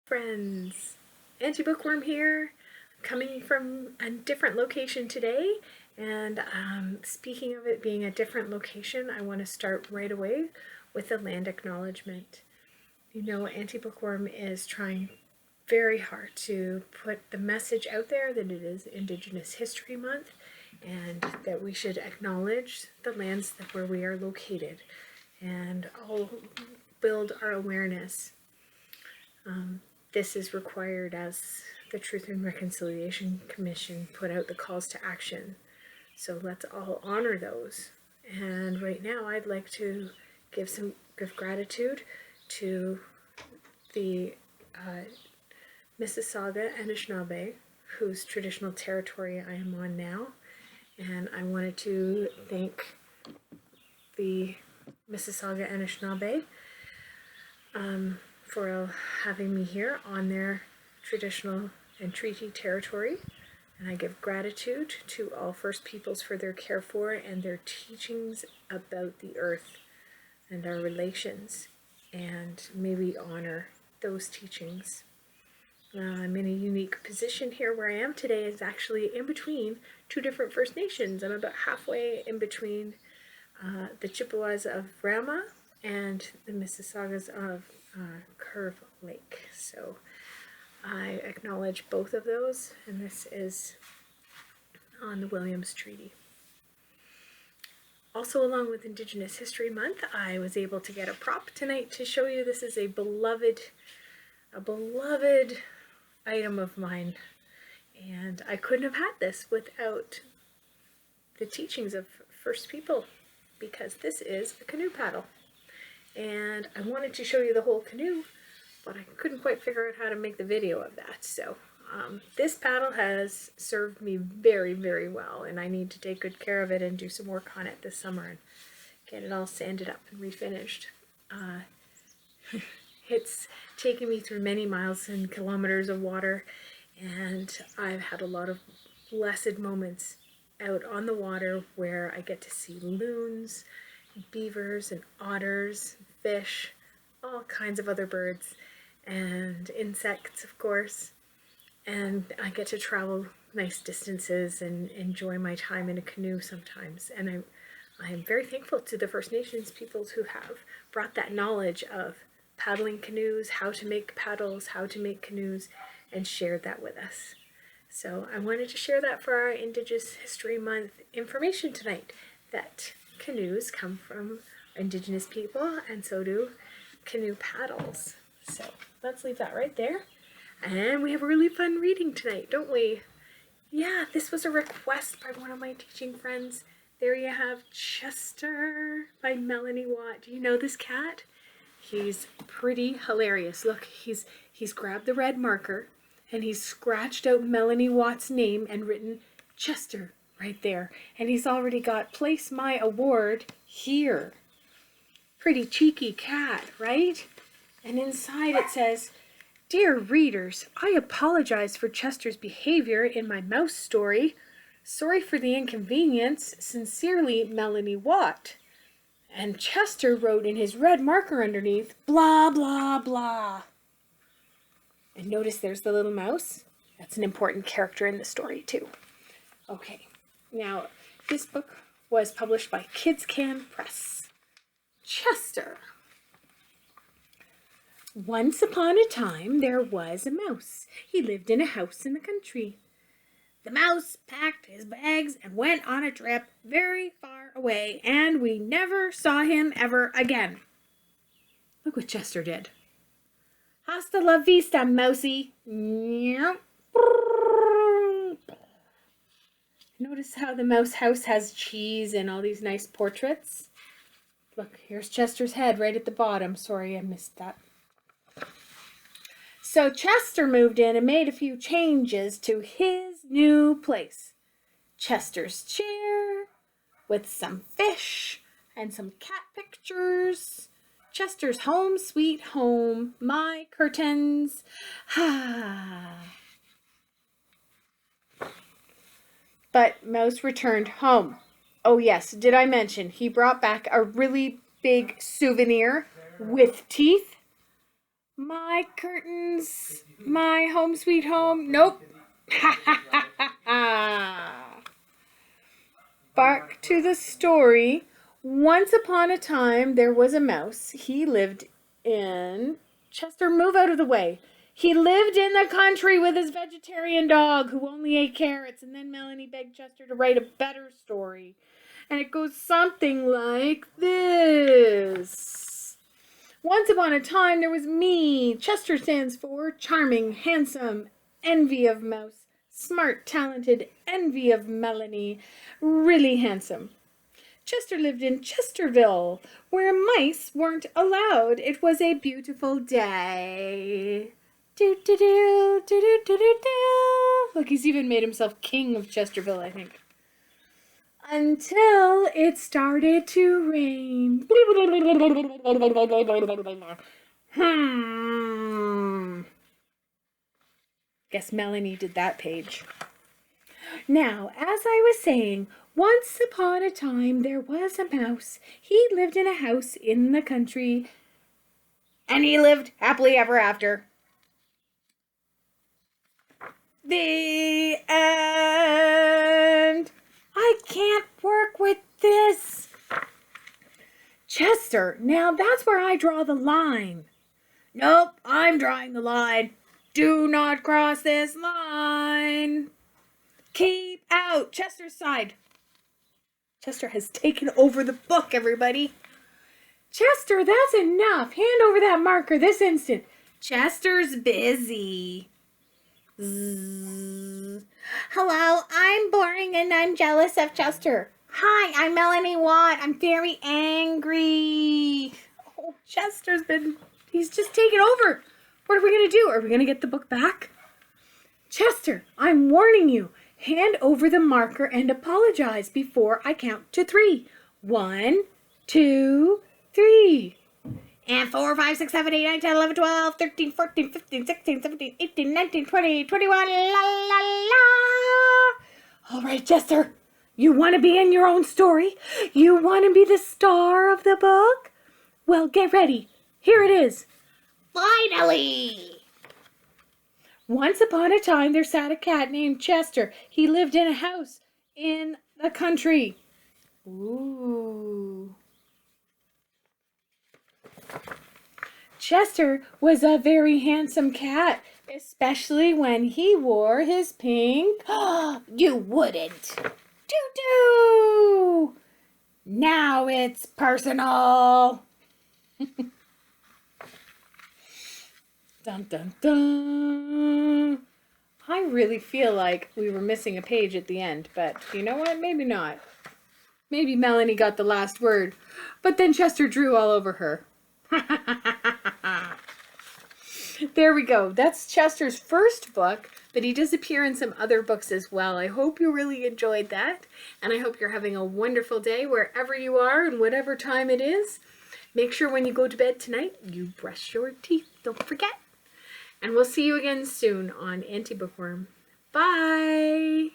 Friends, Auntie Bookworm here, coming from a different location today. And speaking of it being a different location, I want to start right away with a land acknowledgement. You know, Auntie Bookworm is trying very hard to put the message out there that it is Indigenous History Month and that we should acknowledge the lands where we are located and all build our awareness. This is required as the Truth and Reconciliation Commission put out the calls to action. So let's all honor those. And right now I'd like to give gratitude to the Mississauga and Anishinaabe, whose traditional territory I am on now. And I wanted to thank the Mississauga and Anishinaabe for having me here on their traditional and treaty territory. And I give gratitude to all First Peoples for their care for and their teachings about the earth and our relations. And may we honor those teachings. I'm in a unique position here where I am today is actually in between two different First Nations. I'm about halfway in between the Chippewas of Rama and the Mississaugas of Curve Lake. So I acknowledge both of those, and this is on the Williams Treaty. Also, along with Indigenous History Month, I was able to get a prop tonight to show you. This is a beloved item of mine, and I couldn't have had this without the teachings of First People, because this is a canoe paddle. And I wanted to show you the whole canoe, but I couldn't quite figure out how to make the video of that. So this paddle has served me very, very well, and I need to take good care of it and do some work on it this summer and get it all sanded up and refinished. It's taken me through many miles and kilometers of water, and I've had a lot of blessed moments out on the water where I get to see loons, beavers and otters, fish, all kinds of other birds, and insects, of course. And I get to travel nice distances and enjoy my time in a canoe sometimes. And I am very thankful to the First Nations peoples who have brought that knowledge of paddling canoes, how to make paddles, how to make canoes, and shared that with us. So I wanted to share that for our Indigenous History Month information tonight, that canoes come from Indigenous people, and so do canoe paddles. So let's leave that right there. And we have a really fun reading tonight, don't we? Yeah, this was a request by one of my teaching friends. There you have Chester by Mélanie Watt. Do you know this cat? He's pretty hilarious. Look, he's grabbed the red marker and he's scratched out Mélanie Watt's name and written Chester right there. And he's already got place my award here. Pretty cheeky cat, right? And inside it says, "Dear readers, I apologize for Chester's behavior in my mouse story. Sorry for the inconvenience. Sincerely, Mélanie Watt." And Chester wrote in his red marker underneath, blah, blah, blah. And notice there's the little mouse. That's an important character in the story too. Okay, now this book was published by Kids Can Press. Chester. Once upon a time, there was a mouse. He lived in a house in the country. The mouse packed his bags and went on a trip very far away, and we never saw him ever again. Look what Chester did. Hasta la vista, mousey. Notice how the mouse house has cheese and all these nice portraits. Look, here's Chester's head right at the bottom. Sorry, I missed that. So Chester moved in and made a few changes to his new place. Chester's chair with some fish and some cat pictures. Chester's home sweet home. My curtains. But Mouse returned home. Oh yes, did I mention he brought back a really big souvenir with teeth? My curtains. Home Sweet Home? Nope. Ha ha ha ha ha. Back to the story. Once upon a time, there was a mouse. He lived in... Chester, move out of the way. He lived in the country with his vegetarian dog who only ate carrots. And then Melanie begged Chester to write a better story. And it goes something like this. Once upon a time, there was me. Chester stands for charming, handsome, envy of Mouse, smart, talented, envy of Melanie, really handsome. Chester lived in Chesterville, where mice weren't allowed. It was a beautiful day. Do-do-do, do-do-do-do-do. Look, he's even made himself king of Chesterville, I think. Until it started to rain. Guess Melanie did that page. Now, as I was saying, once upon a time there was a mouse. He lived in a house in the country, and he lived happily ever after. The end. I can't work with this. Chester, now that's where I draw the line. Nope, I'm drawing the line. Do not cross this line. Keep out. Chester's side. Chester has taken over the book, everybody. Chester, that's enough. Hand over that marker this instant. Chester's busy. Zzz. Hello, I'm boring and I'm jealous of Chester. Hi, I'm Mélanie Watt. I'm very angry. Oh, he's just taken over. What are we going to do? Are we going to get the book back? Chester, I'm warning you. Hand over the marker and apologize before I count to 3. 1, 2, 3. And 4, 5, 6, 7, 8, 9, 10, 11, 12, 13, 14, 15, 16, 17, 18, 19, 20, 21, la la la. All right, Chester, you want to be in your own story? You want to be the star of the book? Well, get ready. Here it is. Finally! Once upon a time, there sat a cat named Chester. He lived in a house in the country. Ooh. Chester was a very handsome cat, especially when he wore his pink... You wouldn't. Doo-doo! Now it's personal. Dun, dun, dun. I really feel like we were missing a page at the end, but you know what? Maybe not. Maybe Melanie got the last word, but then Chester drew all over her. There we go. That's Chester's first book, but he does appear in some other books as well. I hope you really enjoyed that, and I hope you're having a wonderful day wherever you are and whatever time it is. Make sure when you go to bed tonight, you brush your teeth. Don't forget. And we'll see you again soon on Anti-Bookworm. Bye!